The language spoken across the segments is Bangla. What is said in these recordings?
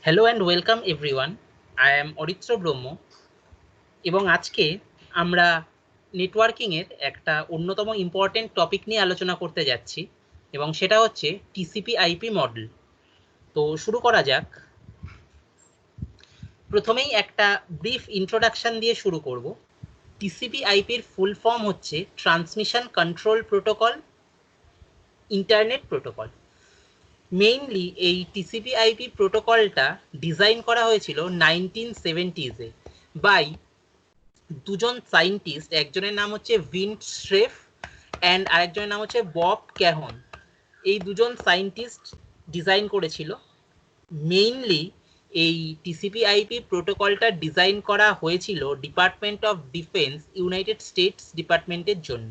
Hello and welcome everyone. I am Aritra ব্রহ্ম এবং আজকে আমরা নেটওয়ার্কিংয়ের একটা অন্যতম ইম্পর্টেন্ট টপিক নিয়ে আলোচনা করতে যাচ্ছি এবং সেটা হচ্ছে টিসিপি আইপি মডেল। তো শুরু করা যাক। প্রথমেই একটা ব্রিফ ইন্ট্রোডাকশন দিয়ে শুরু করব। টিসিপি আইপির ফুল ফর্ম হচ্ছে transmission control protocol internet protocol. Mainly এই টিসিপি আইপি প্রোটোকলটা ডিজাইন করা হয়েছিল 1970s বাই দুজন সায়েন্টিস্ট, একজনের নাম হচ্ছে ভিন্ট শ্রেফ অ্যান্ড আরেকজনের নাম হচ্ছে বব ক্যাহন। এই দুজন সায়েন্টিস্ট ডিজাইন করেছিল। মেইনলি এই টিসিপি আইপি প্রোটোকলটা ডিজাইন করা হয়েছিল department of defence, United states ডিপার্টমেন্টের জন্য,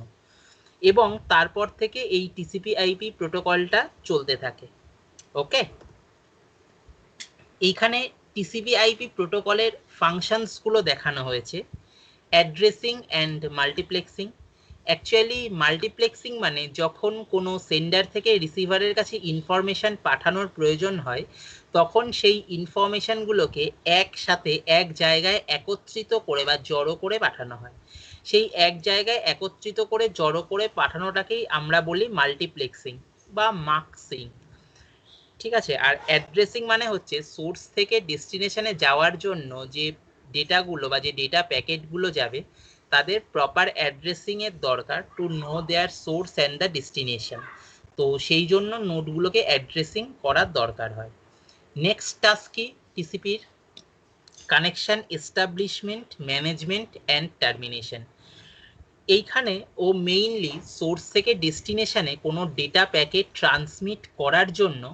এবং তারপর থেকে এই টিসিপি আইপি প্রোটোকলটা চলতে থাকে। ওকে, এইখানে টিসিপি আইপি প্রোটোকলের ফাংশনসগুলো দেখানো হয়েছে। Addressing and multiplexing. Actually multiplexing মানে যখন কোনো সেন্ডার থেকে রিসিভারের কাছে ইনফরমেশান পাঠানোর প্রয়োজন হয় তখন সেই ইনফরমেশানগুলোকে একসাথে এক জায়গায় একত্রিত করে বা জড়ো করে পাঠানো হয়। সেই এক জায়গায় একত্রিত করে জড়ো করে পাঠানোটাকেই আমরা বলি মাল্টিপ্লেক্সিং বা মাস্কিং। ঠিক আছে। আর অ্যাড্রেসিং মানে হচ্ছে সোর্স থেকে ডেস্টিনেশনে যাওয়ার জন্য যে ডেটাগুলো বা যে ডেটা প্যাকেটগুলো যাবে তাদের প্রপার অ্যাড্রেসিংয়ের দরকার to know their source and the destination. তো সেই জন্য নোটগুলোকে অ্যাড্রেসিং করার দরকার হয়। নেক্সট টাস্ক কি টিসিপির? Connection establishment, management and termination. এইখানে ও মেইনলি সোর্স থেকে ডেস্টিনেশনে কোনো ডেটা প্যাকেট ট্রান্সমিট করার জন্য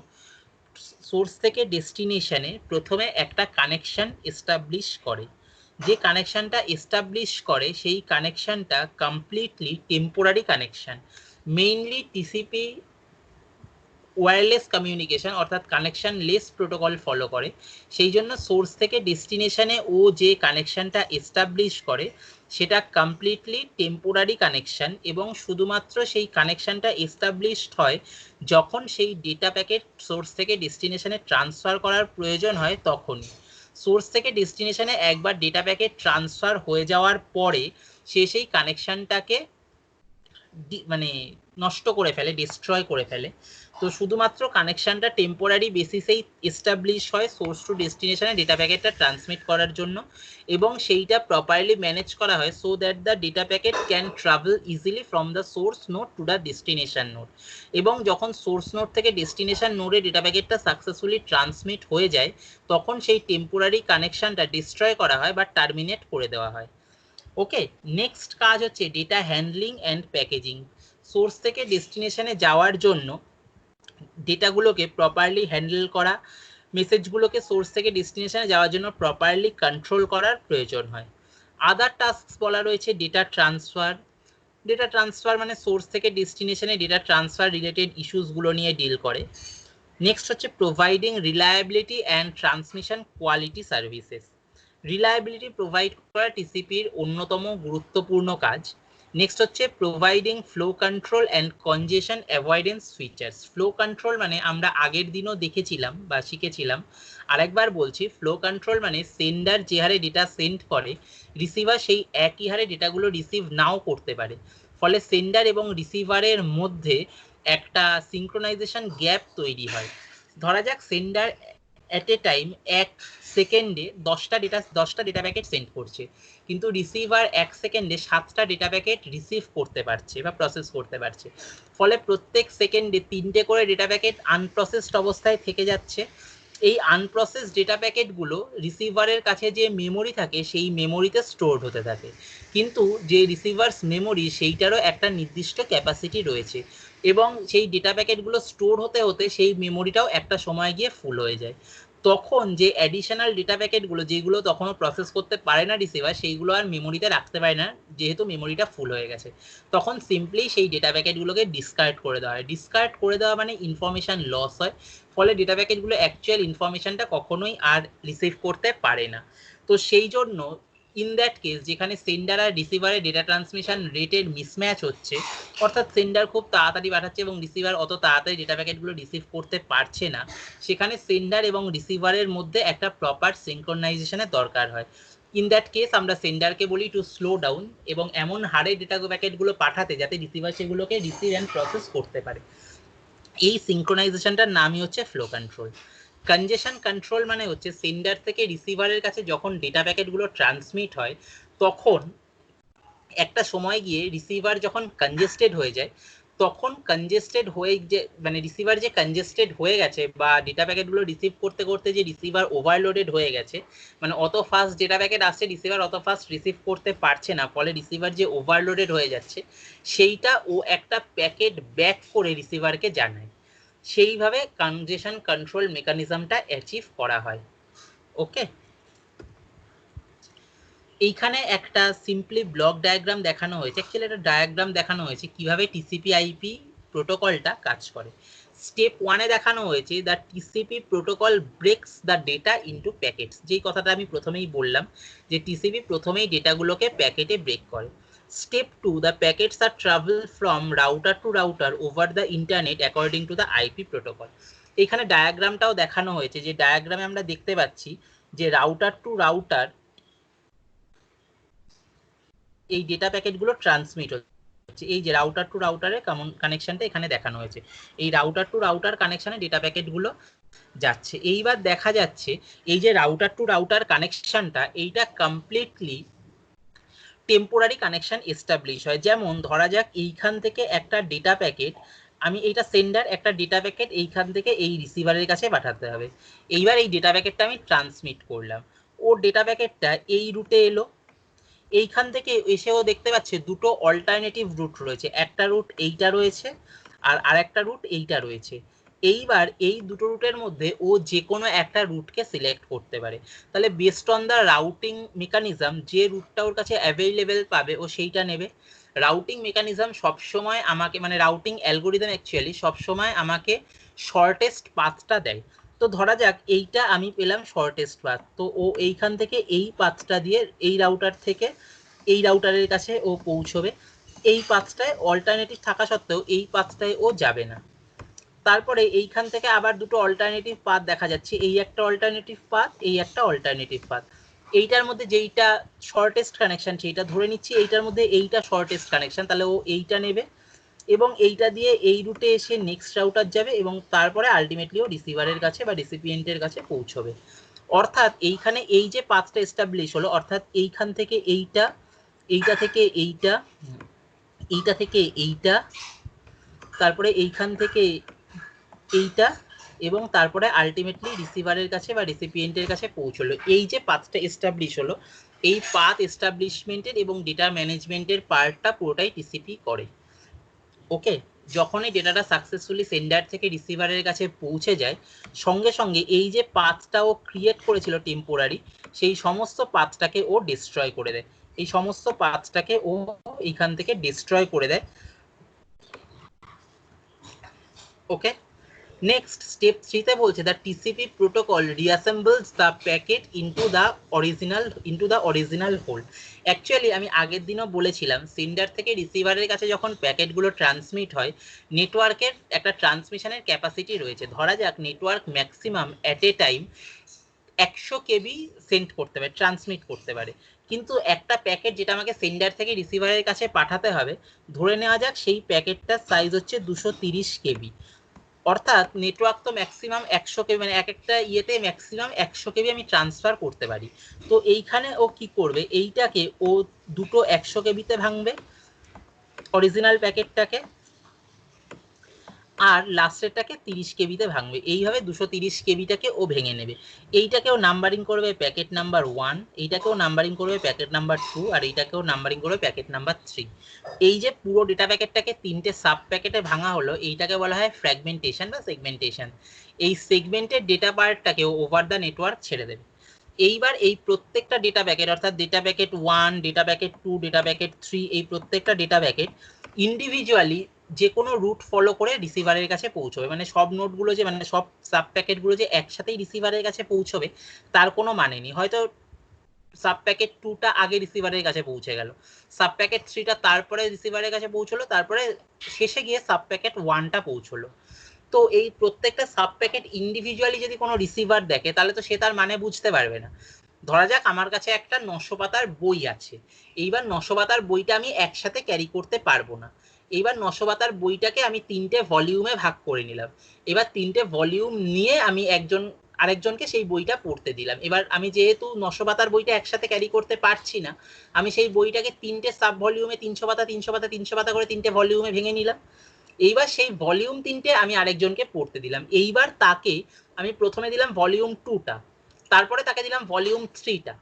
সোর্স থেকে ডেস্টিনেশনে প্রথমে একটা কানেকশন এস্টাবলিশ করে। যে কানেকশনটা এস্টাবলিশ করে সেই কানেকশনটা completely temporary connection. Mainly TCP wireless communication অর্থাৎ কানেকশন লেস প্রোটোকল ফলো করে। সেই জন্য সোর্স থেকে ডেস্টিনেশনে ও যে কানেকশনটা এস্টাবলিশ করে সেটা কমপ্লিটলি টেম্পোরারি কানেকশন এবং শুধুমাত্র সেই কানেকশনটা এস্টাবলিশড হয় যখন সেই ডেটা প্যাকেট সোর্স থেকে ডেস্টিনেশনে ট্রান্সফার করার প্রয়োজন হয় তখনই। সোর্স থেকে ডেস্টিনেশনে একবার ডেটা প্যাকেট ট্রান্সফার হয়ে যাওয়ার পরে সে সেই কানেকশনটাকে মানে নষ্ট করে ফেলে, ডিস্ট্রয় করে ফেলে। তো শুধুমাত্র কানেকশনটা টেম্পোরারি বেসিসেই এস্টাবলিশ হয় সোর্স টু ডেস্টিনেশনে ডেটা প্যাকেটটা ট্রান্সমিট করার জন্য, এবং সেইটা প্রপারলি ম্যানেজ করা হয় so that the data packet can travel easily from the source node to the destination node. এবং যখন সোর্স নোড থেকে ডেস্টিনেশন নোডে ডেটা প্যাকেটটা সাকসেসফুলি ট্রান্সমিট হয়ে যায় তখন সেই টেম্পোরারি কানেকশনটা ডিস্ট্রয় করা হয় বা টার্মিনেট করে দেওয়া হয়। ওকে, নেক্সট কাজ হচ্ছে data handling and packaging. Source থেকে ডেস্টিনেশনে যাওয়ার জন্য ডেটাগুলোকে প্রপারলি হ্যান্ডেল করা, মেসেজগুলোকে সোর্স থেকে ডেস্টিনেশনে যাওয়ার জন্য প্রপারলি কন্ট্রোল করার প্রয়োজন হয়। আদার টাস্ক বলা রয়েছে ডেটা ট্রান্সফার। ডেটা ট্রান্সফার মানে সোর্স থেকে ডেস্টিনেশনে ডেটা ট্রান্সফার রিলেটেড ইস্যুসগুলো নিয়ে ডিল করে। নেক্সট হচ্ছে providing reliability and transmission quality services. Reliability provide করা টিসিপির অন্যতম গুরুত্বপূর্ণ কাজ। নেক্সট হচ্ছে providing flow control and কনজেশন avoidance features. Flow control মানে আমরা আগের দিনও দেখেছিলাম বা শিখেছিলাম, আরেকবার বলছি, ফ্লো কন্ট্রোল মানে সেন্ডার যে হারে ডেটা সেন্ড করে রিসিভার সেই একই হারে ডেটাগুলো রিসিভ নাও করতে পারে, ফলে সেন্ডার এবং রিসিভারের মধ্যে একটা সিঙ্ক্রোনাইজেশন গ্যাপ তৈরি হয়। ধরা যাক সেন্ডার অ্যাট এ টাইম 1 সেকেন্ডে 10টা ডেটা প্যাকেট সেন্ড করছে, কিন্তু রিসিভার 1 সেকেন্ডে 7টা ডেটা প্যাকেট রিসিভ করতে পারছে বা প্রসেস করতে পারছে। ফলে প্রত্যেক সেকেন্ডে 3টে করে ডেটা প্যাকেট আনপ্রসেসড অবস্থায় থেকে যাচ্ছে। এই আনপ্রসেস ডেটা প্যাকেটগুলো রিসিভারের কাছে যে মেমোরি থাকে সেই মেমোরিতে স্টোরড হতে থাকে, কিন্তু যে রিসিভার্স মেমোরি সেইটারও একটা নির্দিষ্ট ক্যাপাসিটি রয়েছে এবং সেই ডেটা প্যাকেটগুলো স্টোর হতে হতে সেই মেমোরিটাও একটা সময় গিয়ে ফুল হয়ে যায়। তখন যে অ্যাডিশনাল ডেটা প্যাকেটগুলো যেগুলো তখনও প্রসেস করতে পারে না রিসিভার, সেইগুলো আর মেমোরিতে রাখতে পারে না যেহেতু মেমোরিটা ফুল হয়ে গেছে। তখন সিম্পলি সেই ডেটা প্যাকেটগুলোকে ডিসকার্ড করে দেওয়া হয়। ডিসকার্ড করে দেওয়া মানে ইনফরমেশান লস হয়, ফলে ডেটা প্যাকেটগুলো অ্যাকচুয়াল ইনফরমেশানটা কখনোই আর রিসিভ করতে পারে না। তো সেই জন্য ইন দ্যাট কেস যেখানে সেন্ডার আর রিসিভারের ডেটা ট্রান্সমিশন রেটের মিসম্যাচ হচ্ছে, অর্থাৎ সেন্ডার খুব তাড়াতাড়ি পাঠাচ্ছে এবং রিসিভার অত তাড়াতাড়ি ডেটা প্যাকেটগুলো রিসিভ করতে পারছে না, সেখানে সেন্ডার এবং রিসিভারের মধ্যে একটা প্রপার সিনক্রোনাইজেশনের দরকার হয়। ইন দ্যাট কেস আমরা সেন্ডারকে বলি টু স্লো ডাউন এবং এমন হারে ডেটা প্যাকেটগুলো পাঠাতে যাতে রিসিভার সেগুলোকে রিসিভ অ্যান্ড প্রসেস করতে পারে। এই সিনক্রোনাইজেশনটার নামই হচ্ছে ফ্লো কন্ট্রোল। কনজেশন কন্ট্রোল মানে হচ্ছে সেন্ডার থেকে রিসিভারের কাছে যখন ডেটা প্যাকেটগুলো ট্রান্সমিট হয় তখন একটা সময় গিয়ে রিসিভার যখন কনজেস্টেড হয়ে যায়, তখন কনজেস্টেড হয়ে যে মানে রিসিভার যে কনজেস্টেড হয়ে গেছে বা ডেটা প্যাকেটগুলো রিসিভ করতে করতে যে রিসিভার ওভারলোডেড হয়ে গেছে, মানে অত ফাস্ট ডেটা প্যাকেট আসছে রিসিভার অত ফাস্ট রিসিভ করতে পারছে না, ফলে রিসিভার যে ওভারলোডেড হয়ে যাচ্ছে সেইটা ও একটা প্যাকেট ব্যাক করে রিসিভারকে জানায়। সেইভাবে কনজেশন কন্ট্রোল মেকানিজমটা অ্যাচিভ করা হয়। ওকে, এইখানে একটা সিম্পলি ব্লক ডায়াগ্রাম দেখানো হয়েছে, অ্যাকচুয়ালি একটা ডায়াগ্রাম দেখানো হয়েছে কিভাবে টিসিপি আইপি প্রোটোকলটা কাজ করে। স্টেপ 1 এ দেখানো হয়েছে the TCP protocol ব্রেকস the data into packets, যেই কথাটা আমি প্রথমেই বললাম যে টিসিপি প্রথমেই ডেটাগুলোকে প্যাকেটে ব্রেক করে। Step 2, the packets are travel from router to router over the internet according to the IP protocol. এখানে ডায়াগ্রামটাও দেখানো হয়েছে, যে ডায়াগ্রামে আমরা দেখতে পাচ্ছি যে রাউটার টু রাউটার এই ডেটা প্যাকেটগুলো ট্রান্সমিট হচ্ছে। এই যে রাউটার টু রাউটারের কানেকশনটা এখানে দেখানো হয়েছে, এই রাউটার টু রাউটার কানেকশনে ডেটা প্যাকেটগুলো যাচ্ছে। এইবার দেখা যাচ্ছে এই যে রাউটার টু রাউটার কানেকশনটা এইটা কমপ্লিটলি টেম্পোরারি কানেকশন এস্টাবলিশ হয়। যেমন ধরা যাক এইখান থেকে একটা ডেটা প্যাকেট, আমি এইটা সেন্ডার, একটা ডেটা প্যাকেট এইখান থেকে এই রিসিভারের কাছে পাঠাতে হবে। এইবার এই ডেটা প্যাকেটটা আমি ট্রান্সমিট করলাম, ও ডেটা প্যাকেটটা এই রুটে এলো, এইখান থেকে এসেও দেখতে পাচ্ছে দুটো অল্টারনেটিভ রুট রয়েছে, একটা রুট এইটা রয়েছে আর আরেকটা রুট এইটা রয়েছে। এইবার এই দুটো রুটের মধ্যে ও যে কোনো একটা রুটকে সিলেক্ট করতে পারে। তাহলে based on the routing mechanism যে রুটটা ওর কাছে অ্যাভেলেবেল পাবে ও সেইটা নেবে। রাউটিং মেকানিজম সবসময় আমাকে, মানে রাউটিং অ্যালগোরিদম অ্যাকচুয়ালি সবসময় আমাকে শর্টেস্ট পাথটা দেয়। তো ধরা যাক এইটা আমি পেলাম শর্টেস্ট পাথ, তো ও এইখান থেকে এই পাথটা দিয়ে এই রাউটার থেকে এই রাউটারের কাছে ও পৌঁছবে। এই পাথটায় অল্টারনেটিভ থাকা সত্ত্বেও এই পাথটায় ও যাবে না। তারপরে এইখান থেকে আবার দুটো অল্টারনেটিভ পাথ দেখা যাচ্ছে, এই একটা অল্টারনেটিভ পাথ, এই একটা অল্টারনেটিভ পাথ। এইটার মধ্যে যেইটা শর্টেস্ট কানেকশন সেইটা ধরে নিচ্ছি, এইটার মধ্যে এইটা শর্টেস্ট কানেকশন, তাহলে ও এইটা নেবে এবং এইটা দিয়ে এই রুটে এসে নেক্সট রাউটার যাবে এবং তারপরে আলটিমেটলি ও রিসিভারের কাছে বা রিসিপিয়েন্টের কাছে পৌঁছবে। অর্থাৎ এইখানে এই যে পাথটা এস্টাবলিশ হলো, অর্থাৎ এইখান থেকে এইটা, এইটা থেকে এইটা, এইটা থেকে এইটা, তারপরে এইখান থেকে এইটা এবং তারপরে আলটিমেটলি রিসিভারের কাছে বা রিসিপিয়েন্টের কাছে পৌঁছলো। এই যে পাথটা এস্টাবলিশ হলো, এই পাথ এস্টাবলিশমেন্টের এবং ডেটা ম্যানেজমেন্টের পার্টটা পুরোটাই টিসিপি করে। ওকে, যখনই ডেটাটা সাকসেসফুলি সেন্ডার থেকে রিসিভারের কাছে পৌঁছে যায়, সঙ্গে সঙ্গে এই যে পাথটা ও ক্রিয়েট করেছিল টেম্পোরারি, সেই সমস্ত পাথটাকে ও ডিস্ট্রয় করে দেয়। এই সমস্ত পাথটাকে ও এইখান থেকে ডিস্ট্রয় করে দেয়। ওকে, নেক্সট স্টেপ 3 তে বলছে the TCP protocol reassembles the packet into the original whole. Actually আমি আগের দিনও বলেছিলাম সেন্ডার থেকে রিসিভারের কাছে যখন প্যাকেটগুলো ট্রান্সমিট হয়, নেটওয়ার্কের একটা ট্রান্সমিশনের ক্যাপাসিটি রয়েছে। ধরা যাক network maximum at a time 100 KB send করতে পারে, ট্রান্সমিট করতে পারে। কিন্তু একটা প্যাকেট যেটা আমাকে সেন্ডার থেকে রিসিভারের কাছে পাঠাতে হবে, ধরে নেওয়া যাক সেই প্যাকেটটার সাইজ হচ্ছে 230 কেবি। অর্থাৎ নেটওয়ার্ক তো ম্যাক্সিমাম 100 কেবি, মানে এক একটা ইয়েতে ম্যাক্সিমাম 100 কেবি আমি ট্রান্সফার করতে পারি। তো এইখানে ও কি করবে, এইটাকে ও দুটো 100 কেবিতে ভাঙবে অরিজিনাল প্যাকেটটাকে, আর লাস্টেরটাকে 30 কেবিতে ভাঙবে। এইভাবে 230 কেবিটাকে ও ভেঙে নেবে। এইটাকেও নাম্বারিং করবে প্যাকেট নাম্বার 1, এইটাকেও নাম্বারিং করবে প্যাকেট নাম্বার 2, আর এইটাকেও নাম্বারিং করবে প্যাকেট নাম্বার 3। এই যে পুরো ডেটা প্যাকেটটাকে 3টে সাব প্যাকেটে ভাঙা হলো, এইটাকে বলা হয় ফ্র্যাগমেন্টেশন বা সেগমেন্টেশন। এই সেগমেন্টেড ডেটা পার্টটাকে ওভার দ্য নেটওয়ার্ক ছেড়ে দেবে। এইবার এই প্রত্যেকটা ডেটা প্যাকেট, অর্থাৎ data packet 1, data packet 2, data packet 3, এই প্রত্যেকটা ডেটা প্যাকেট ইন্ডিভিজুয়ালি যে কোনো রুট ফলো করে রিসিভারের কাছে পৌঁছবে। মানে সব নোটগুলো যে, মানে সব সাব প্যাকেটগুলো যে একসাথেই রিসিভারের কাছে পৌঁছবে তার কোনো মানে নেই। হয়তো সাব প্যাকেট 2টা আগে রিসিভারের কাছে পৌঁছে গেল, সাব প্যাকেট 3টা তারপরে রিসিভারের কাছে পৌঁছলো, তারপরে শেষে গিয়ে সাব প্যাকেট 1টা পৌঁছলো। তো এই প্রত্যেকটা সাব প্যাকেট ইন্ডিভিজুয়ালি যদি কোনো রিসিভার দেখে তাহলে তো সে তার মানে বুঝতে পারবে না। ধরা যাক আমার কাছে একটা 900 পাতার বই আছে, এইবার 900 পাতার বইটা আমি একসাথে ক্যারি করতে পারবো না। এইবার 900 পাতার বইটাকে আমি 3টে ভলিউমে ভাগ করে নিলাম। এবার 3টে ভলিউম নিয়ে আমি আরেকজনকে সেই বইটা পড়তে দিলাম। এবার আমি যেহেতু 900 পাতার বইটা একসাথে ক্যারি করতে পারছি না, আমি সেই বইটাকে 3টে সাব ভলিউমে 300 পাতা 300 পাতা 300 পাতা করে 3টে ভলিউমে ভেঙে নিলাম। এইবার সেই ভলিউম 3টে আমি আরেকজনকে পড়তে দিলাম। এইবার তাকে আমি প্রথমে দিলাম ভলিউম 2টা, তারপরে তাকে দিলাম ভলিউম 3টা,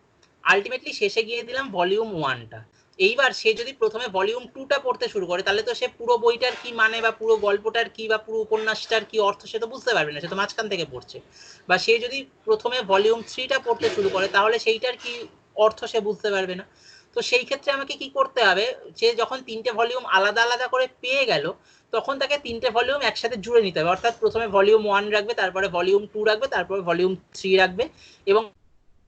আলটিমেটলি শেষে গিয়ে দিলাম ভলিউম 1টা। এইবার সে যদি প্রথমে ভলিউম 2টা পড়তে শুরু করে তাহলে তো সে পুরো বইটার কি মানে বা পুরো গল্পটার কি বা পুরো উপন্যাসটার কি অর্থ সে তো বুঝতে পারবে না, সে তো মাঝখান থেকে পড়ছে। বা সে যদি প্রথমে ভলিউম 3টা পড়তে শুরু করে তাহলে সেইটার কি অর্থ সে বুঝতে পারবে না। তো সেই ক্ষেত্রে আমাকে কি করতে হবে, সে যখন 3টে ভলিউম আলাদা আলাদা করে পেয়ে গেল তখন তাকে 3টে ভলিউম একসাথে জুড়ে নিতে হবে, অর্থাৎ প্রথমে ভলিউম 1 রাখবে, তারপরে ভলিউম 2 রাখবে, তারপরে ভলিউম 3 রাখবে, এবং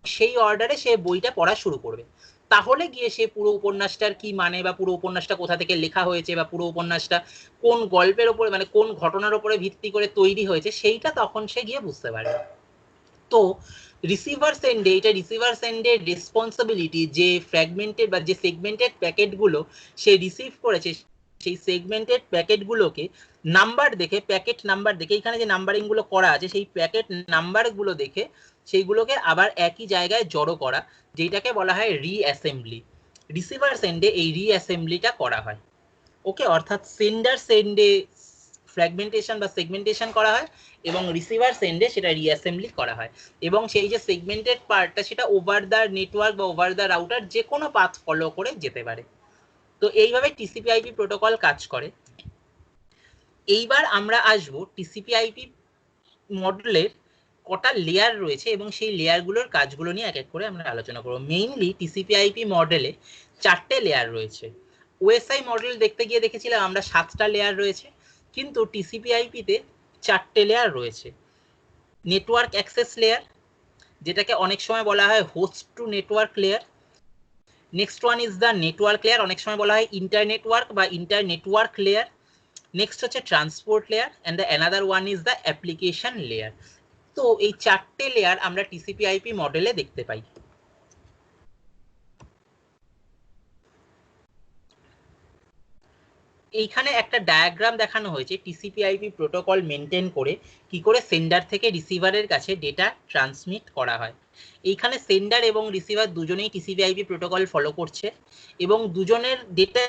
সেই অর্ডারে সে বইটা পড়া শুরু করবে। তাহলে গিয়ে সে পুরো উপন্যাসটার কি মানে বা পুরো উপন্যাসটা কোথা থেকে লেখা হয়েছে বা পুরো উপন্যাসটা কোন গল্পের ওপরে মানে কোন ঘটনার উপরে ভিত্তি করে তৈরি হয়েছে সেইটা তখন সে গিয়ে বুঝতে পারবে। তো রিসিভার সেন্ডে, এটা রিসিভার সেন্ডের রেসপন্সিবিলিটি যে ফ্র্যাগমেন্টেড বা যে সেগমেন্টেড প্যাকেটগুলো সে রিসিভ করেছে সেই সেগমেন্টেড প্যাকেটগুলোকে নাম্বার দেখে, প্যাকেট নাম্বার দেখে, এখানে যে নাম্বারিং গুলো করা আছে সেই প্যাকেট নাম্বার গুলো দেখে সেইগুলোকে আবার একই জায়গায় জড়ো করা, যেটাকে বলা হয় রিঅ্যাসেম্বলি। রিসিভার সেন্ডে এই রিঅ্যাসেম্বলিটা করা হয়। ওকে, অর্থাৎ সেন্ডার সেন্ডে ফ্র্যাগমেন্টেশন বা সেগমেন্টেশন করা হয় এবং রিসিভার সেন্ডে সেটা রিঅ্যাসেম্বলি করা হয়, এবং সেই যে সেগমেন্টেড পার্টটা সেটা ওভার দ্য নেটওয়ার্ক বা ওভার দ্য রাউটার যে কোনো পাথ ফলো করে যেতে পারে। তো এইভাবে টিসিপি/আইপি প্রোটোকল কাজ করে। এইবার আমরা আসবো টিসিপি/আইপি মডেলের কটা লেয়ার রয়েছে এবং সেই লেয়ারগুলোর কাজগুলো নিয়ে এক এক করে আমরা আলোচনা করব। মেইনলি টিসিপি/আইপি মডেলে 4টে লেয়ার রয়েছে। ওএসআই মডেল দেখতে গিয়ে দেখেছিলাম আমরা 7টা লেয়ার রয়েছে, কিন্তু টিসিপি/আইপিতে 4টে লেয়ার রয়েছে। নেটওয়ার্ক অ্যাক্সেস লেয়ার, যেটাকে অনেক সময় বলা হয় host to network layer. Next one is the network layer, অনেক সময় বলা হয় ইন্টারনেটওয়ার্ক বা ইন্টারনেটওয়ার্ক লেয়ার। নেক্সট হচ্ছে transport layer, and the another one is the application layer. তো এই 4টে লেয়ার আমরা টিসিপি/আইপি মডেলে দেখতে পাই। এইখানে একটা ডায়াগ্রাম দেখানো হয়েছে টিসিপি/আইপি প্রোটোকল মেনটেন করে কি করে সেন্ডার থেকে রিসিভারের কাছে ডেটা ট্রান্সমিট করা হয়। এইখানে সেন্ডার এবং রিসিভার দুজনেই টিসিপি/আইপি প্রোটোকল ফলো করছে এবং দুজনের ডেটা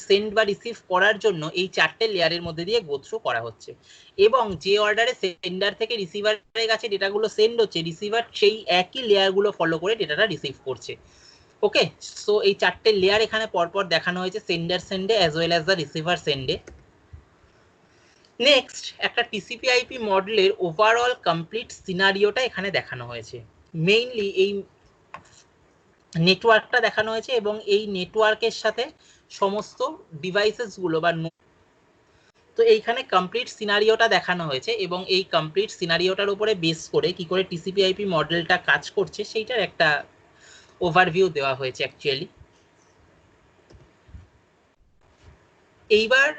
সেন্ড বা রিসিভ করার জন্য এই 4টে লেয়ারের মধ্যে দিয়ে গো থ্রু করা হচ্ছে, এবং যে অর্ডারে সেন্ডার থেকে রিসিভারের কাছে ডেটাগুলো সেন্ড হচ্ছে রিসিভার সেই একই লেয়ারগুলো ফলো করে ডেটাটা রিসিভ করছে। ওকে, সো এই 4টে লেয়ার এখানে পরপর দেখানো হয়েছে সেন্ডার সেন্ডে as well as the receiver সেন্ডে। নেক্সট একটা টিসিপি/আইপি মডেলের ওভারঅল কমপ্লিট সিনারিওটা এখানে দেখানো হয়েছে। মেইনলি এই নেটওয়ার্কটা দেখানো হয়েছে এবং এই নেটওয়ার্কের সাথে সমস্ত ডিভাইসেস গুলো বা তো এইখানে কমপ্লিট সিনারিওটা দেখানো হয়েছে এবং এই কমপ্লিট সিনারিওটার উপরে বেস করে কি করে টিসিপি/আইপি মডেলটা কাজ করছে সেইটার একটা ওভারভিউ দেওয়া হয়েছে অ্যাকচুয়ালি। এইবার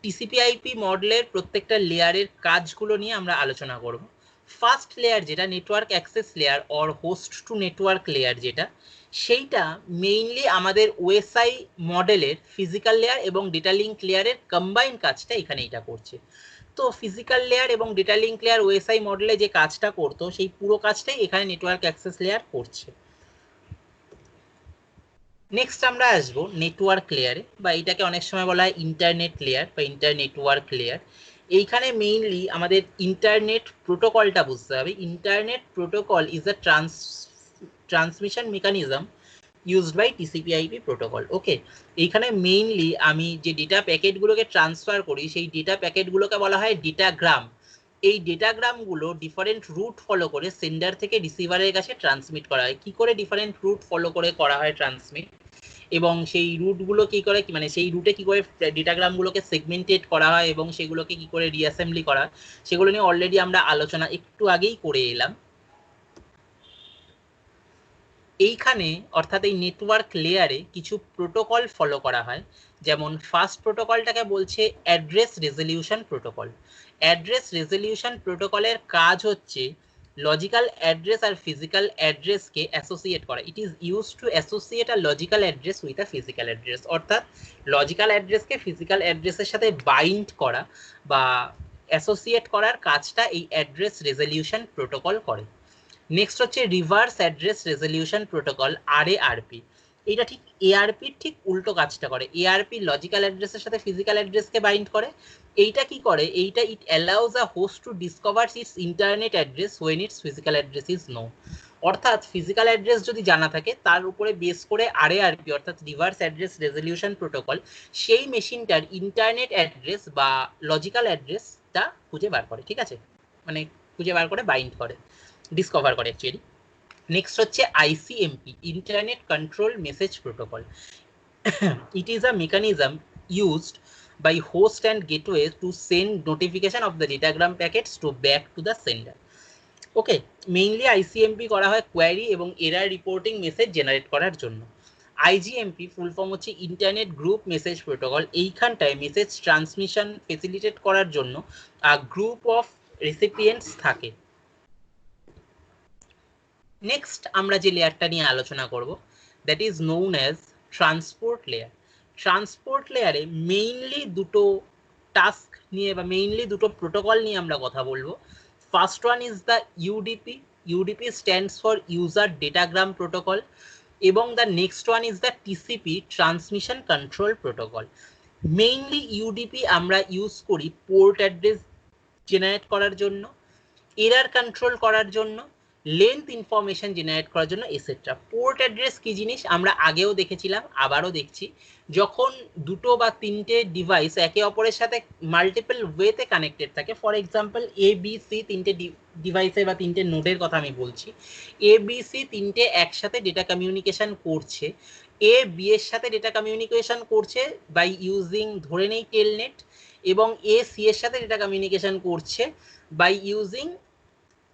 টিসিপি/আইপি মডেলের প্রত্যেকটা লেয়ারের কাজগুলো নিয়ে আমরা আলোচনা করব। ফার্স্ট লেয়ার যেটা network access layer or host to network layer, যেটা সেইটা মেইনলি আমাদের ওএসআই মডেলের ফিজিক্যাল লেয়ার এবং ডেটা লিঙ্ক লেয়ারের কম্বাইন কাজটা এখানে এটা করছে। তো ফিজিক্যাল লেয়ার এবং ডেটা লিঙ্ক লেয়ার ওএসআই মডেলে যে কাজটা করতো সেই পুরো কাজটাই এখানে নেটওয়ার্ক অ্যাক্সেস লেয়ার করছে। নেক্সট আমরা আসবো নেটওয়ার্ক লেয়ারে, বা এটাকে অনেক সময় বলা হয় ইন্টারনেট লেয়ার বা ইন্টারনেটওয়ার্ক লেয়ার। এইখানে মেইনলি আমাদের ইন্টারনেট প্রোটোকলটা বুঝতে হবে। Internet protocol is a transmission mechanism used by TCP IP protocol. Okay, এইখানে মেইনলি আমি যে ডেটা প্যাকেটগুলোকে ট্রান্সফার করি সেই ডেটা প্যাকেটগুলোকে বলা হয় ডেটাগ্রাম। এই ডেটাগ্রামগুলো ডিফারেন্ট রুট ফলো করে সেন্ডার থেকে রিসিভারের কাছে ট্রান্সমিট করা হয়। কি করে ডিফারেন্ট রুট ফলো করে করা হয় ট্রান্সমিট, এবং সেই রুটগুলো কি করে মানে সেই রুটে কি করে ডেটাগ্রামগুলোকে সেগমেন্টেড করা হয় এবং সেগুলোকে কি করে রিঅ্যাসেম্বলি করা, সেগুলো নিয়ে অলরেডি আমরা আলোচনা একটু আগেই করে এলাম। এইখানে অর্থাৎ এই নেটওয়ার্ক লেয়ারে কিছু প্রোটোকল ফলো করা হয়, যেমন ফার্স্ট প্রোটোকলটাকে বলছে address resolution protocol. Address resolution প্রোটোকলের কাজ হচ্ছে লজিক্যাল অ্যাড্রেস আর ফিজিক্যাল অ্যাড্রেসকে অ্যাসোসিয়েট করা। It is use to associate a logical address with a physical address, অর্থাৎ লজিক্যাল অ্যাড্রেসকে ফিজিক্যাল অ্যাড্রেসের সাথে বাইন্ড করা বা অ্যাসোসিয়েট করার কাজটা এই অ্যাড্রেস রেজলিউশন প্রোটোকল করে। নেক্সট হচ্ছে রিভার্স অ্যাড্রেস রেজলিউশন প্রোটোকল, আরএআরপি। এটা ঠিক এআরপির ঠিক উল্টো কাজটা করে। এআরপি লজিক্যাল অ্যাড্রেসের সাথে ফিজিক্যাল অ্যাড্রেসকে বাইন্ড করে। এইটা কি করে? এইটা it allows a host to discover its internet address when its physical address is known. অর্থাৎ ফিজিক্যাল অ্যাড্রেস যদি জানা থাকে তার উপরে বেস করে আরএআরপি অর্থাৎ রিভার্স অ্যাড্রেস রেজলিউশন প্রোটোকল সেই মেশিনটার ইন্টারনেট অ্যাড্রেস বা লজিক্যাল অ্যাড্রেসটা খুঁজে বার করে, ঠিক আছে, মানে খুঁজে বার করে বাইন্ড করে, ডিসকভার করে অ্যাকচুয়ালি। নেক্সট হচ্ছে ICMP, internet control message protocol. It is a mechanism used by host and gateway to send notification of the datagram packets to back to the sender. Okay, mainly ICMP করা হয় কোয়ারি এবং এরার রিপোর্টিং মেসেজ জেনারেট করার জন্য। আইজিএমপি ফুল ফর্ম হচ্ছে ইন্টারনেট গ্রুপ মেসেজ প্রোটোকল। এইখানটায় মেসেজ ট্রান্সমিশন ফেসিলিটেট করার জন্য গ্রুপ অফ রেসিপিয়েন্টস থাকে। নেক্সট আমরা যে লেয়ারটা নিয়ে আলোচনা করব that is known as transport layer. Transport লেয়ারে মেইনলি দুটো টাস্ক নিয়ে বা মেইনলি দুটো প্রোটোকল নিয়ে আমরা কথা বলবো। First one is the UDP. UDP stands for user datagram protocol, এবং the next one is the TCP, transmission control protocol. Mainly UDP আমরা ইউজ করি পোর্ট অ্যাড্রেস জেনারেট করার জন্য, এরার কন্ট্রোল করার জন্য, লেন্থ ইনফরমেশন জেনারেট করার জন্য এসেট্রা। পোর্ট অ্যাড্রেস কি জিনিস আমরা আগেও দেখেছিলাম, আবারও দেখছি। যখন দুটো বা তিনটে ডিভাইস একে অপরের সাথে মাল্টিপল ওয়েতে কানেক্টেড থাকে, for example A B C তিনটে ডিভাইসে বা তিনটে নোডের কথা আমি বলছি, এ বি সি তিনটে একসাথে ডেটা কমিউনিকেশন করছে। এ বি এর সাথে ডেটা কমিউনিকেশন করছে বাই ইউজিং ধরে নেই টেলনেট, এবং এ সি এর সাথে ডেটা কমিউনিকেশন করছে বাই ইউজিং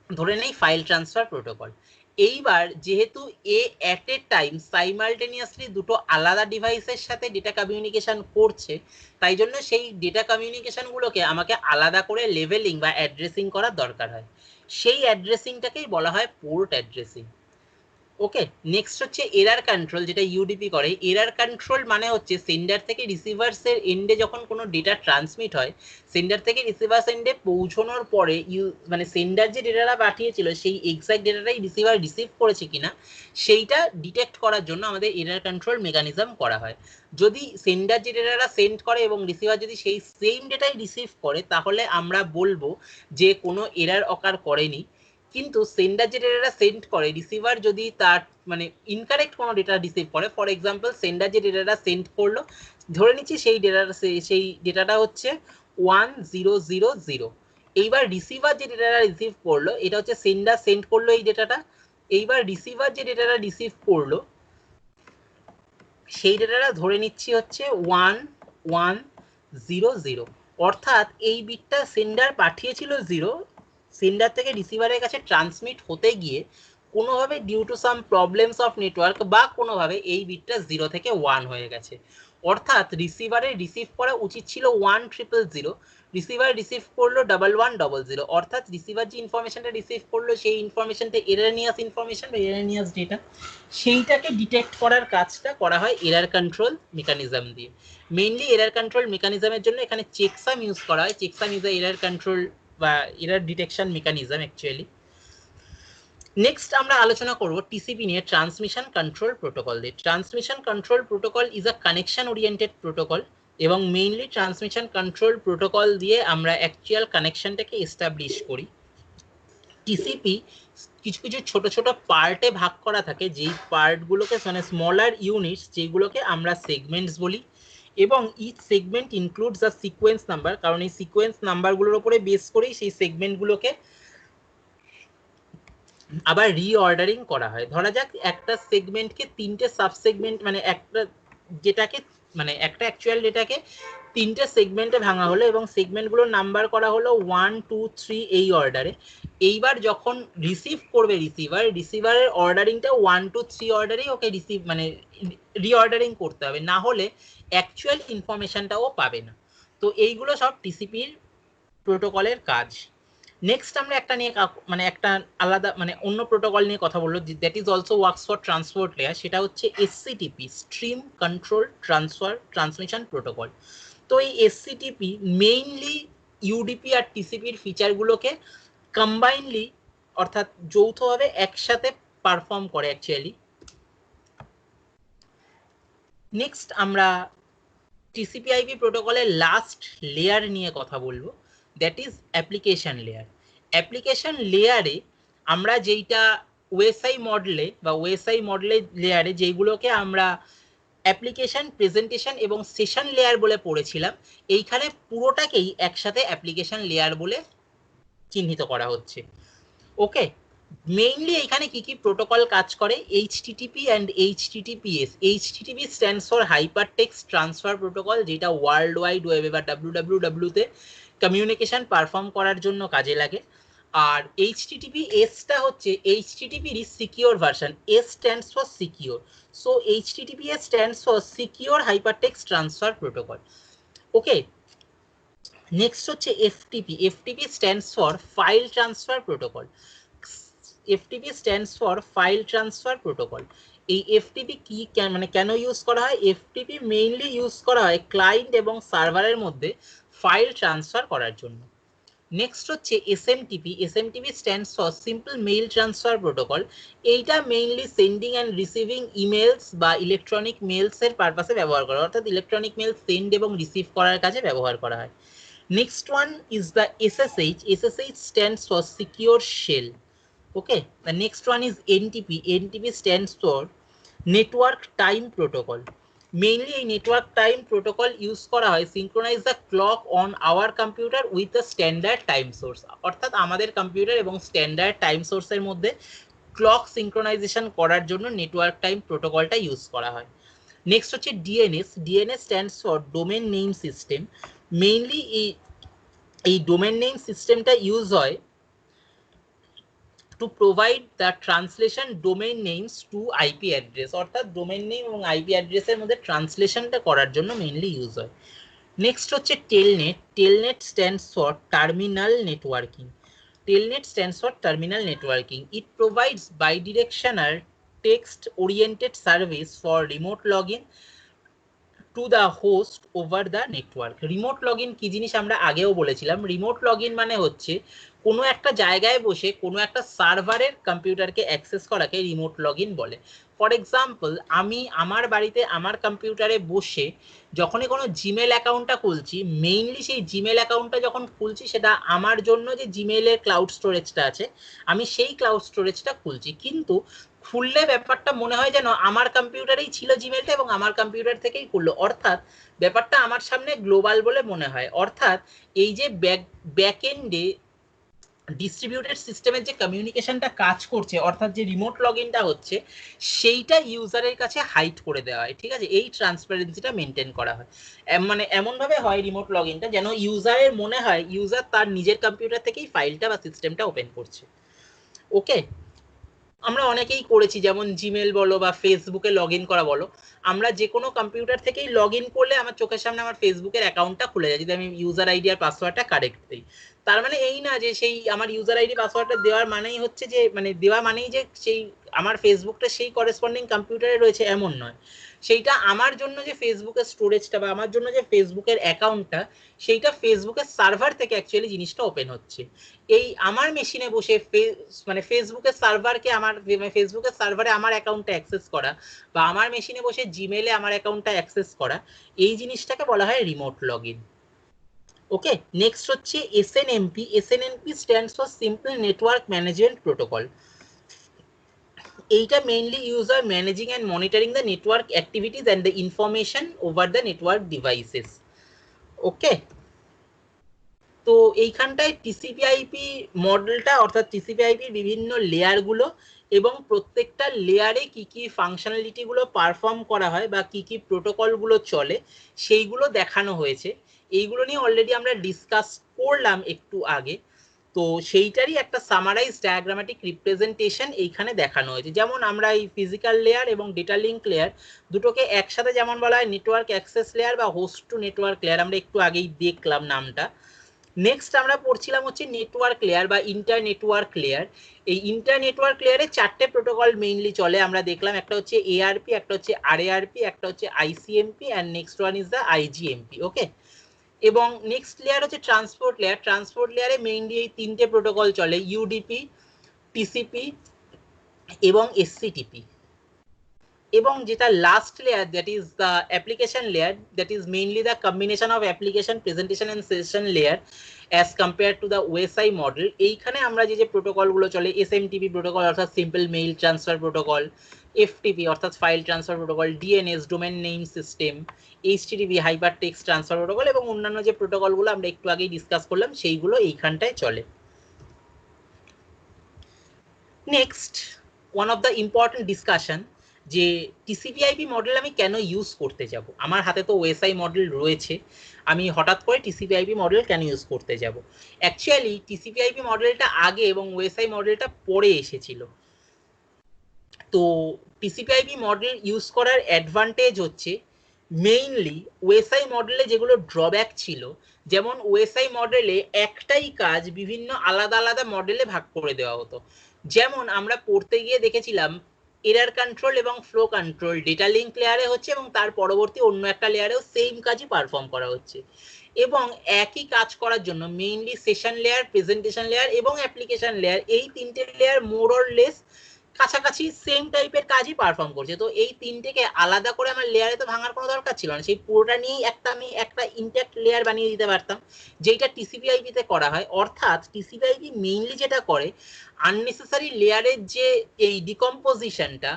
ধরে নেই ফাইল ট্রান্সফার প্রোটোকল। এইবার যেহেতু এ অ্যাট এ টাইম সাইমালটেনিয়াসলি দুটো আলাদা ডিভাইসের সাথে ডেটা কমিউনিকেশন করছে, তাই জন্য সেই ডেটা কমিউনিকেশনগুলোকে আমাকে আলাদা করে লেভেলিং বা অ্যাড্রেসিং করার দরকার হয়। সেই অ্যাড্রেসিংটাকেই বলা হয় পোর্ট অ্যাড্রেসিং। ওকে, নেক্সট হচ্ছে এরার কন্ট্রোল, যেটা ইউডিপি করে। এরার কন্ট্রোল মানে হচ্ছে সেন্ডার থেকে রিসিভার্সের এন্ডে যখন কোনো ডেটা ট্রান্সমিট হয়, সেন্ডার থেকে রিসিভার্স এন্ডে পৌঁছানোর পরে মানে সেন্ডার যে ডেটাটা পাঠিয়েছিল সেই এক্সাক্ট ডেটাটাই রিসিভার রিসিভ করেছে কিনা সেইটা ডিটেক্ট করার জন্য আমাদের এরার কন্ট্রোল মেকানিজম করা হয়। যদি সেন্ডার যে ডেটাটা সেন্ড করে এবং রিসিভার যদি সেই সেম ডেটাই রিসিভ করে, তাহলে আমরা বলবো যে কোনো এরার অকার করেনি। কিন্তু সেন্ডার যে ডেটাটা সেন্ড করে, রিসিভার যদি তার মানে ইনকারেক্ট কোনো ডেটা রিসিভ করে, ফর এক্সাম্পল সেন্ডার যে ডেটাটা সেন্ড করলো, ধরে নিচ্ছি সেই ডেটাটা হচ্ছে 1000। এইবার রিসিভার যে ডেটাটা রিসিভ করলো, এটা হচ্ছে সেন্ডার সেন্ড করলো এই ডেটাটা, এইবার রিসিভার যে ডেটাটা রিসিভ করলো সেই ডেটাটা ধরে নিচ্ছি হচ্ছে 1100, অর্থাৎ এই বিটটা সেন্ডার পাঠিয়েছিল 0, সেন্ডার থেকে রিসিভারের কাছে ট্রান্সমিট হতে গিয়ে কোনোভাবে due to some problems of network বা কোনোভাবে এই বিটটা 0 থেকে 1 হয়ে গেছে। অর্থাৎ রিসিভারের রিসিভ করা উচিত ছিল 1000, রিসিভার রিসিভ করলো 1100, অর্থাৎ রিসিভার যে ইনফরমেশনটা রিসিভ করলো সেই ইনফরমেশনটা এরানিয়াস ইনফরমেশন বা এরানিয়াস ডেটা, সেইটাকে ডিটেক্ট করার কাজটা করা হয় এরার কন্ট্রোল মেকানিজম দিয়ে। মেইনলি এরার কন্ট্রোল মেকানিজমের জন্য এখানে চেকসাম ইউজ করা হয়। চেকসাম ইজ এরার কন্ট্রোল বা error detection mechanism actually. Next আমরা আলোচনা করব টিসিপি নিয়ে, ট্রান্সমিশন কন্ট্রোল প্রোটোকল দিয়ে। Transmission control protocol is a connection oriented protocol, এবং মেইনলি ট্রান্সমিশন কন্ট্রোল প্রোটোকল দিয়ে আমরা অ্যাকচুয়াল কানেকশনটাকে এস্টাবলিশ করি। টিসিপি কিছু কিছু ছোট ছোট পার্টে ভাগ করা থাকে, যেই পার্টগুলোকে মানে স্মলার ইউনিটস, যেগুলোকে আমরা সেগমেন্টস বলি, এবং ইচ সেগমেন্ট ইনক্লুডস আ সিকোয়েন্স নাম্বার, কারণ এই সিকোয়েন্স নাম্বারগুলোর উপরে বেস করেই সেই সেগমেন্টগুলোকে আবার রিঅর্ডারিং করা হয়। ধরা যাক একটা সেগমেন্টকে তিনটে সাবসেগমেন্ট মানে একটা যেটাকে মানে একটা অ্যাকচুয়াল ডেটাকে তিনটে সেগমেন্টে ভাঙা হলো এবং সেগমেন্টগুলোর নাম্বার করা হলো 1 2 3 এই অর্ডারে। এইবার যখন রিসিভ করবে রিসিভারের অর্ডারিংটা 1 to 3 অর্ডারেই ওকে রিসিভ মানে রিঅর্ডারিং করতে হবে, না হলে অ্যাকচুয়াল ইনফরমেশনটাও পাবে না। তো এইগুলো সব টিসিপির প্রোটোকলের কাজ। নেক্সট আমরা একটা নিয়ে মানে একটা আলাদা মানে অন্য প্রোটোকল নিয়ে কথা বললো, that is also works for transport layer, সেটা হচ্ছে SCTP, stream control transfer transmission protocol. তো এই এসসিটিপি মেইনলি ইউডিপি আর টিসিপির ফিচারগুলোকে কম্বাইনলি অর্থাৎ যৌথভাবে একসাথে পারফর্ম করে অ্যাকচুয়ালি। নেক্সট আমরা টিসিপি/আইপি প্রোটোকলের লাস্ট লেয়ার নিয়ে কথা বলবো, that is application layer. Application লেয়ারে আমরা যেইটা ওএসআই মডেলে বা ওএসআই মডেলের লেয়ারে যেইগুলোকে আমরা অ্যাপ্লিকেশন, প্রেজেন্টেশন এবং সেশন লেয়ার বলে পড়েছিলাম, এইখানে পুরোটাকেই একসাথে অ্যাপ্লিকেশন লেয়ার বলে চিহ্নিত করা হচ্ছে। ওকে, মেইনলি এখানে কি কি প্রোটোকল কাজ করে? HTTP and HTTPS। HTTP stands for hyper text transfer protocol, যেটা ওয়ার্ল্ড ওয়াইড ওয়েবে বা WWW তে কমিউনিকেশন পারফর্ম করার জন্য কাজে লাগে। আর HTTPS টা হচ্ছে HTTP এর secure version, S stands for secure, so HTTPS stands for secure hyper text transfer protocol. Okay, next হচ্ছে FTP। FTP stands for file transfer protocol. FTP stands for file transfer protocol. এই FTP কি মানে কেন ইউজ করা হয়? FTP মেইনলি ইউজ করা হয় ক্লায়েন্ট এবং সার্ভারের মধ্যে ফাইল ট্রান্সফার করার জন্য। নেক্সট হচ্ছে SMTP। SMTP stands for simple mail transfer protocol. এইটা mainly sending and receiving emails বা ইলেকট্রনিক মেলসের পারপাসে ব্যবহার করা হয়, অর্থাৎ ইলেকট্রনিক মেল সেন্ড এবং রিসিভ করার কাজে ব্যবহার করা হয়। Next one is the SSH. SSH stands for Secure Shell. Okay, the next one is NTP. NTP stands for Network Time Protocol. Mainly a network time protocol use করা হয় synchronize the clock on our computer with the standard time source, অর্থাৎ আমাদের কম্পিউটার এবং স্ট্যান্ডার্ড টাইম সোর্সের মধ্যে ক্লক সিনক্রোনাইজেশন করার জন্য নেটওয়ার্ক টাইম প্রোটোকলটা ইউজ করা হয়। নেক্সট হচ্ছে DNS। DNS stands for domain name system. Mainly এই ডোমেন নেম সিস্টেমটা ইউজ হয় to provide the translation domain names to IP address, অর্থাৎ ডোমেন নেম এবং আইপি অ্যাড্রেসের মধ্যে ট্রান্সলেশনটা করার জন্য মেইনলি ইউজ হয়। নেক্সট হচ্ছে telnet. Telnet stands for terminal networking. Telnet stands for terminal networking. It provides bidirectional text-oriented service for remote login to the host over the network. Remote login কি জিনিস আমরা আগেও বলেছিলাম। রিমোট লগইন মানে হচ্ছে কোনো একটা জায়গায় বসে কোনো একটা সার্ভারের কম্পিউটারকে অ্যাক্সেস করাকে রিমোট লগইন বলে। ফর এক্সাম্পল, আমি আমার বাড়িতে আমার কম্পিউটারে বসে যখনই কোনো জিমেল অ্যাকাউন্টটা খুলছি, মেইনলি সেই জিমেল অ্যাকাউন্টটা যখন খুলছি সেটা আমার জন্য যে জিমেলের ক্লাউড স্টোরেজটা আছে আমি সেই ক্লাউড স্টোরেজটা খুলছি, কিন্তু খুললে ব্যাপারটা মনে হয় যেন আমার কম্পিউটারেই ছিল জিমেলটা এবং আমার কম্পিউটার থেকেই খুললো, অর্থাৎ ব্যাপারটা আমার সামনে গ্লোবাল বলে মনে হয়। অর্থাৎ এই যে ব্যাকএন্ডে ডিস্ট্রিবিউটেড সিস্টেমের যে কমিউনিকেশনটা কাজ করছে, অর্থাৎ যে রিমোট লগইনটা হচ্ছে সেইটা ইউজারের কাছে হাইড করে দেওয়া হয়, ঠিক আছে? এই ট্রান্সপারেন্সিটা মেনটেন করা হয়, মানে এমনভাবে হয় রিমোট লগইনটা যেন ইউজারের মনে হয় ইউজার তার নিজের কম্পিউটার থেকেই ফাইলটা বা সিস্টেমটা ওপেন করছে। ওকে, আমরা অনেকেই করেছি, যেমন জিমেল বলো বা ফেসবুকে লগ ইন করা বলো, আমরা যে কোনো কম্পিউটার থেকেই লগ ইন করলে আমার চোখের সামনে আমার ফেসবুকের অ্যাকাউন্টটা খুলে যায় যদি আমি ইউজার আইডি আর পাসওয়ার্ডটা কারেক্ট দিই। তার মানে এই না যে সেই আমার ইউজার আইডি পাসওয়ার্ডটা দেওয়ার মানেই হচ্ছে যে মানে দেওয়া মানেই যে সেই আমার ফেসবুকটা সেই করেসপন্ডিং কম্পিউটারে রয়েছে, এমন নয়। সেইটা আমার জন্য যে ফেসবুকের স্টোরেজটা বা আমার জন্য যে ফেসবুকের অ্যাকাউন্টটা, সেইটা ফেসবুকের সার্ভার থেকে অ্যাকচুয়ালি জিনিসটা ওপেন হচ্ছে। এই আমার মেশিনে বসে মানে ফেসবুকের সার্ভারকে আমার ফেসবুকের সার্ভারে আমার অ্যাকাউন্টটা অ্যাক্সেস করা বা আমার মেশিনে বসে জিমেলে আমার অ্যাকাউন্টটা অ্যাক্সেস করা, এই জিনিসটাকে বলা হয় রিমোট লগইন। ওকে, নেক্সট হচ্ছে SNMP। SNMP stands for simple network management protocol. এইটা মেইনলি ইউজ হয় managing and monitoring the network activities and the information over the network devices. Okay, তো এইখানটায় TCP/IP মডেলটা অর্থাৎ TCP/IP বিভিন্ন লেয়ারগুলো এবং প্রত্যেকটা লেয়ারে কি কি ফাংশনালিটিগুলো পারফর্ম করা হয় বা কি কি প্রোটোকলগুলো চলে সেইগুলো দেখানো হয়েছে। এইগুলো নিয়ে অলরেডি আমরা ডিসকাস করলাম একটু আগে। তো সেইটারই একটা সামারাইজ ডায়াগ্রামেটিক রিপ্রেজেন্টেশন এইখানে দেখানো হয়েছে। যেমন আমরা এই ফিজিক্যাল লেয়ার এবং ডেটা লিঙ্ক লেয়ার দুটোকে একসাথে যেমন বলা হয় নেটওয়ার্ক অ্যাক্সেস লেয়ার বা হোস্ট টু নেটওয়ার্ক লেয়ার, আমরা একটু আগেই দেখলাম নামটা। নেক্সট আমরা পড়ছিলাম হচ্ছে নেটওয়ার্ক লেয়ার বা ইন্টার নেটওয়ার্ক লেয়ার। এই ইন্টার নেটওয়ার্ক লেয়ারে 4টে প্রোটোকল মেইনলি চলে, আমরা দেখলাম। একটা হচ্ছে এআরপি, একটা হচ্ছে আরএআরপি, একটা হচ্ছে ICMP and next one is the IGMP. Okay, এবং নেক্সট লেয়ার হচ্ছে ট্রান্সপোর্ট লেয়ার। ট্রান্সপোর্ট লেয়ারে মেইনলি এই 3টে প্রোটোকল চলে, ইউডিপি, টিসিপি এবং এসসিটিপি। এবং যেটা last layer, that is the application layer, that is mainly the combination of application presentation and session layer as compare to the OSI model. এইখানে আমরা যে প্রোটোকলগুলো চলে, এসএমটিপি প্রোটোকল অর্থাৎ simple mail transfer protocol, FTP অর্থাৎ file transfer protocol, DNS domain name system, HTTP hyper text transfer protocol এবং অন্যান্য যে প্রোটোকলগুলো আমরা একটু আগেই ডিসকাস করলাম সেইগুলো এইখানটায় চলে। Next one of the important discussion, যে টিসিপি/আইপি মডেল আমি কেন ইউজ করতে যাব? আমার হাতে তো ওএসআই মডেল রয়েছে, আমি হঠাৎ করে টিসিপি/আইপি মডেল কেন ইউজ করতে যাব? অ্যাকচুয়ালি টিসিপি/আইপি মডেলটা আগে এবং ওএসআই মডেলটা পরে এসেছিল। তো টিসিপি/আইপি মডেল ইউজ করার অ্যাডভান্টেজ হচ্ছে মেইনলি ওএসআই মডেলে যেগুলো ড্রব্যাক ছিল, যেমন ওএসআই মডেলে একটাই কাজ বিভিন্ন আলাদা আলাদা মডেলে ভাগ করে দেওয়া হতো। যেমন আমরা পড়তে গিয়ে দেখেছিলাম এরার কন্ট্রোল এবং ফ্লো কন্ট্রোল ডেটা লিঙ্ক লেয়ারে হচ্ছে এবং তার পরবর্তী অন্য একটা লেয়ারেও সেম কাজই পারফর্ম করা হচ্ছে। এবং একই কাজ করার জন্য mainly session layer, presentation layer এবং অ্যাপ্লিকেশন লেয়ার, এই 3টে লেয়ার মোর অর লেস কাছাকাছি সেম টাইপের কাজই পারফর্ম করছে। তো এই 3টেকে আলাদা করে আমার লেয়ারে তো ভাঙার কোনো দরকার ছিল না, সেই পুরোটা নিয়েই আমি একটা ইনট্যাক্ট লেয়ার বানিয়ে দিতে পারতাম, যেটা টিসিপি/আইপি তে করা হয়। অর্থাৎ টিসিপি/আইপি মেইনলি যেটা করে, আননেসেসারি লেয়ারের যে এই ডিকম্পোজিশনটা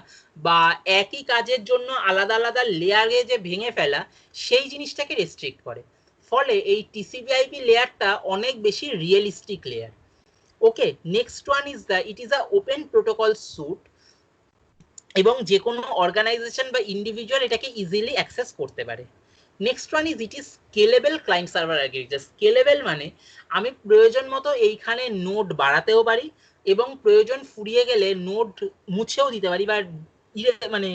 বা একই কাজের জন্য আলাদা আলাদা লেয়ারে যে ভেঙে ফেলা, সেই জিনিসটাকে রেস্ট্রিক্ট করে। ফলে এই টিসিপি/আইপি লেয়ারটা অনেক বেশি realistic layer. Okay, next one is the it is a open protocol suite, এবং যে কোনো অর্গানাইজেশন বা ইন্ডিভিজুয়াল এটাকে ইজিলি অ্যাক্সেস করতে পারে। Next one is it is scalable client server architecture. Scalable মানে আমি প্রয়োজন মতো এইখানে নোড বাড়াতেও পারি এবং প্রয়োজন ফুরিয়ে গেলে নোড মুছেও দিতে পারি বা মানে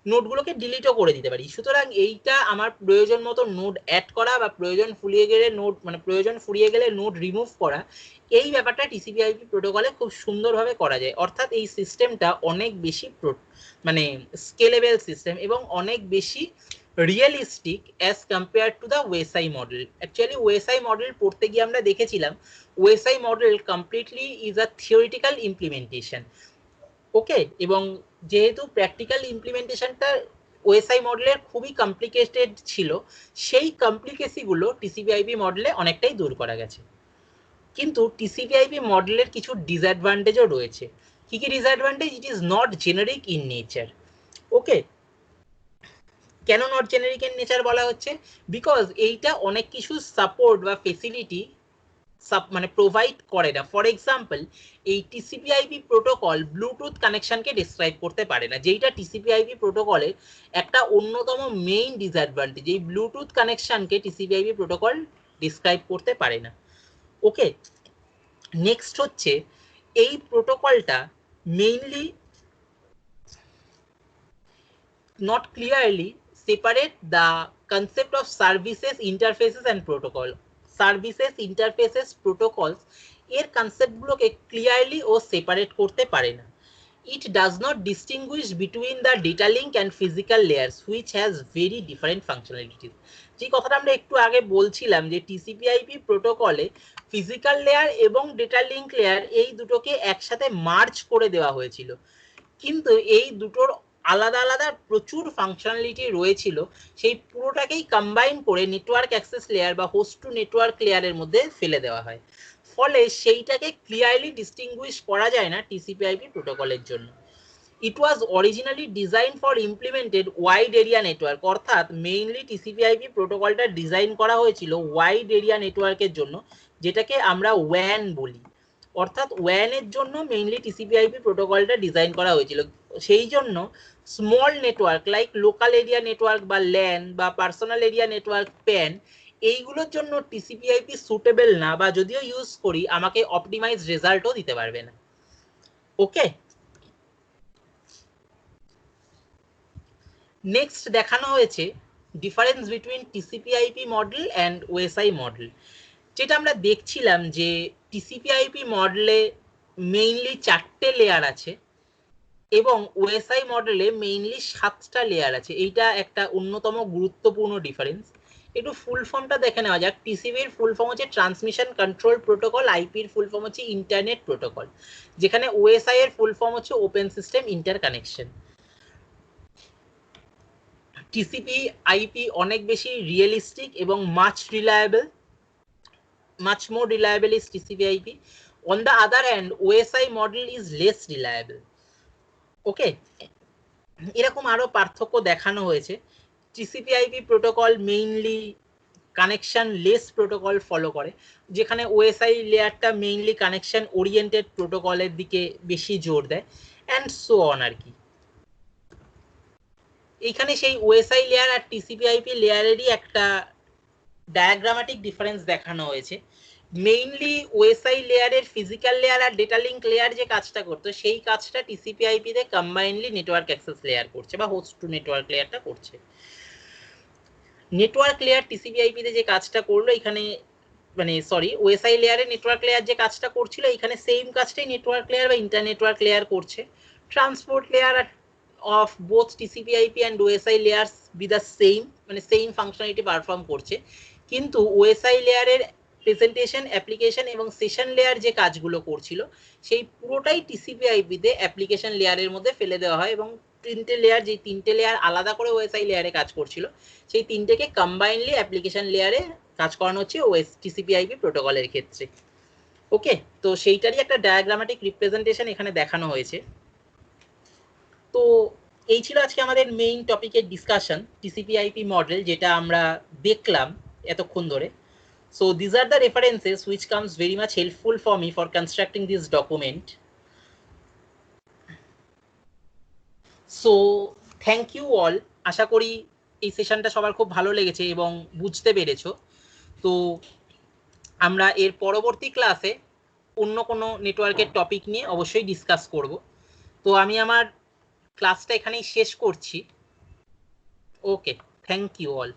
নোটগুলোকে ডিলিটও করে দিতে পারি। সুতরাং এইটা আমার প্রয়োজন মতো নোট অ্যাড করা বা প্রয়োজন ফুরিয়ে গেলে নোট রিমুভ করা, এই ব্যাপারটা টিসিপি/আইপি প্রোটোকলে খুব সুন্দরভাবে করা যায়। অর্থাৎ এই সিস্টেমটা অনেক বেশি মানে স্কেলেবল সিস্টেম এবং অনেক বেশি realistic as compare to the OSI model. Actually OSI model পড়তে গিয়ে আমরা দেখেছিলাম OSI model completely is a theoretical implementation. Okay, এবং যেহেতু প্র্যাকটিক্যাল ইমপ্লিমেন্টেশনটা ওএসআই মডেলের খুবই কমপ্লিকেটেড ছিল, সেই কমপ্লিকেসিগুলো টিসিপি/আইপি মডেলে অনেকটাই দূর করা গেছে। কিন্তু টিসিপি/আইপি মডেলের কিছু ডিসঅ্যাডভান্টেজও রয়েছে। কি কি disadvantage? It is not generic in nature. Okay, কেন নট জেনারিক ইন নেচার বলা হচ্ছে? বিকজ এইটা অনেক কিছু সাপোর্ট বা ফেসিলিটি মানে প্রোভাইড করে না। ফর এক্সাম্পল, এই টিসিপি/আইপি প্রোটোকল ব্লুটুথ কানেকশনকে ডিসক্রাইব করতে পারে না, যেইটা টিসিপি/আইপি প্রোটোকলের একটা অন্যতম মেইন ডিসঅ্যাডভান্টেজ। এই ব্লুটুথ কানেকশনকে টিসিপি/আইপি প্রোটোকল ডিসক্রাইব করতে পারে না। ওকে, নেক্সট হচ্ছে এই প্রোটোকলটা mainly not clearly separate the concept of services, interfaces and protocol. Services, interfaces, protocols এর কনসেপ্টগুলোকে ক্লিয়ারলি ও সেপারেট করতে পারে না। It does not distinguish between the data link and physical layers which has very different functionalities. যে কথাটা আমরা একটু আগে বলছিলাম যে টিসিপি/আইপি প্রোটোকলে ফিজিক্যাল লেয়ার এবং ডেটা লিঙ্ক লেয়ার এই দুটোকে একসাথে মার্জ করে দেওয়া হয়েছিল, কিন্তু এই দুটোর আলাদা আলাদা প্রচুর ফাংশনালিটি রয়েছিল, সেই পুরোটাকেই কম্বাইন করে নেটওয়ার্ক অ্যাক্সেস লেয়ার বা হোস্ট টু নেটওয়ার্ক লেয়ারের মধ্যে ফেলে দেওয়া হয়। ফলে সেইটাকে ক্লিয়ারলি ডিস্টিংগুইশ করা যায় না টিসিপি/আইপি প্রোটোকলের জন্য। It was originally design for implemented wide area network, অর্থাৎ মেইনলি টিসিপি/আইপি প্রোটোকলটা ডিজাইন করা হয়েছিল ওয়াইড এরিয়া নেটওয়ার্কের জন্য, যেটাকে আমরা ওয়্যান বলি। অর্থাৎ ওয়্যানের জন্য মেইনলি টিসিপি/আইপি প্রোটোকলটা ডিজাইন করা হয়েছিল। সেই জন্য small network like local area network বা ল্যান বা পার্সোনাল এরিয়া নেটওয়ার্ক প্যান, এইগুলোর জন্য টিসিপি/আইপি সুটেবল না, বা যদিও ইউজ করি আমাকে অপটিমাইজ রেজাল্টও দিতে পারবে না। ওকে, নেক্সট দেখানো হয়েছে difference between TCP IP model and OSI model. যেটা আমরা দেখছিলাম যে টিসিপি/আইপি মডেলে মেইনলি 4টে লেয়ার আছে এবং ওএসআই মডেলে মেইনলি 7টা লেয়ার আছে। এইটা একটা অন্যতম গুরুত্বপূর্ণ ডিফারেন্স। একটু ফুল ফর্মটা দেখে নেওয়া যাক। টিসিপির ফুল ফর্ম হচ্ছে ট্রান্সমিশন কন্ট্রোল প্রোটোকল, আইপির ফুল ফর্ম হচ্ছে ইন্টারনেট প্রোটোকল, যেখানে ওএসআই এর ফুল ফর্ম হচ্ছে ওপেন সিস্টেম ইন্টারকানেকশন। টিসিপি/আইপি অনেক বেশি রিয়েলিস্টিক এবং much reliable, much more reliable is TCP/IP. On the other hand, OSI model is less reliable. Okay, এরকম আরো পার্থক্য দেখানো হয়েছে। TCP IP protocol mainly connection less protocol follow করে, যেখানে ওএসআই লেয়ারটা মেইনলি কানেকশন ওরিয়েন্টেড প্রোটোকলের দিকে বেশি জোর দেয়, অ্যান্ড সো অন আর কি। এইখানে সেই ওএসআই লেয়ার আর টিসিপি/আইপি লেয়ারেরই একটা ডায়াগ্রামেটিক ডিফারেন্স দেখানো হয়েছে। মেইনলি ওএসআই লেয়ারের ফিজিক্যাল লেয়ার আর ডেটা লিঙ্ক লেয়ার যে কাজটা করতো, সেই কাজটা টিসিপি/আইপি তে কম্বাইনলি নেটওয়ার্ক অ্যাক্সেস লেয়ার করছে, বা হোস্ট টু নেটওয়ার্ক লেয়ারটা করছে। নেটওয়ার্ক লেয়ার টিসিপি/আইপি তে যে কাজটা করলো এখানে, মানে সরি, ওএসআই লেয়ারে নেটওয়ার্ক লেয়ার যে কাজটা করছিল এখানে সেম কাজটাই নেটওয়ার্ক লেয়ার বা ইন্টার নেটওয়ার্ক লেয়ার করছে। Transport layer of both TCP/IP and OSI layers be the same, মানে সেম ফাংশনালিটি পারফর্ম করছে, কিন্তু ওএসআই লেয়ারের প্রেজেন্টেশন, অ্যাপ্লিকেশন এবং সেশন লেয়ার যে কাজগুলো করছিল সেই পুরোটাই টিসিপি/আইপি তে অ্যাপ্লিকেশন লেয়ারের মধ্যে ফেলে দেওয়া হয়, এবং তিনটে লেয়ার, যে তিনটে লেয়ার আলাদা করে ওএসআই লেয়ারে কাজ করছিল সেই তিনটেকে কম্বাইনলি অ্যাপ্লিকেশন লেয়ারে কাজ করানো হচ্ছে টিসিপি/আইপি প্রোটোকলের ক্ষেত্রে। ওকে, তো সেইটারই একটা ডায়াগ্রামেটিক রিপ্রেজেন্টেশন এখানে দেখানো হয়েছে। তো এই ছিল আজকে আমাদের মেইন টপিকের ডিসকাশন, টিসিপি/আইপি মডেল, যেটা আমরা দেখলাম এতক্ষণ ধরে। So these are the references which comes very much helpful for me for constructing this document. So thank you all. আশা করি এই সেশনটা সবার খুব ভালো লেগেছে এবং বুঝতে পেরেছো। তো আমরা এর পরবর্তী ক্লাসে অন্য কোনো নেটওয়ার্কের টপিক নিয়ে অবশ্যই ডিসকাস করব। তো আমি আমার ক্লাসটা এখানেই শেষ করছি। ওকে, থ্যাংক ইউ অল।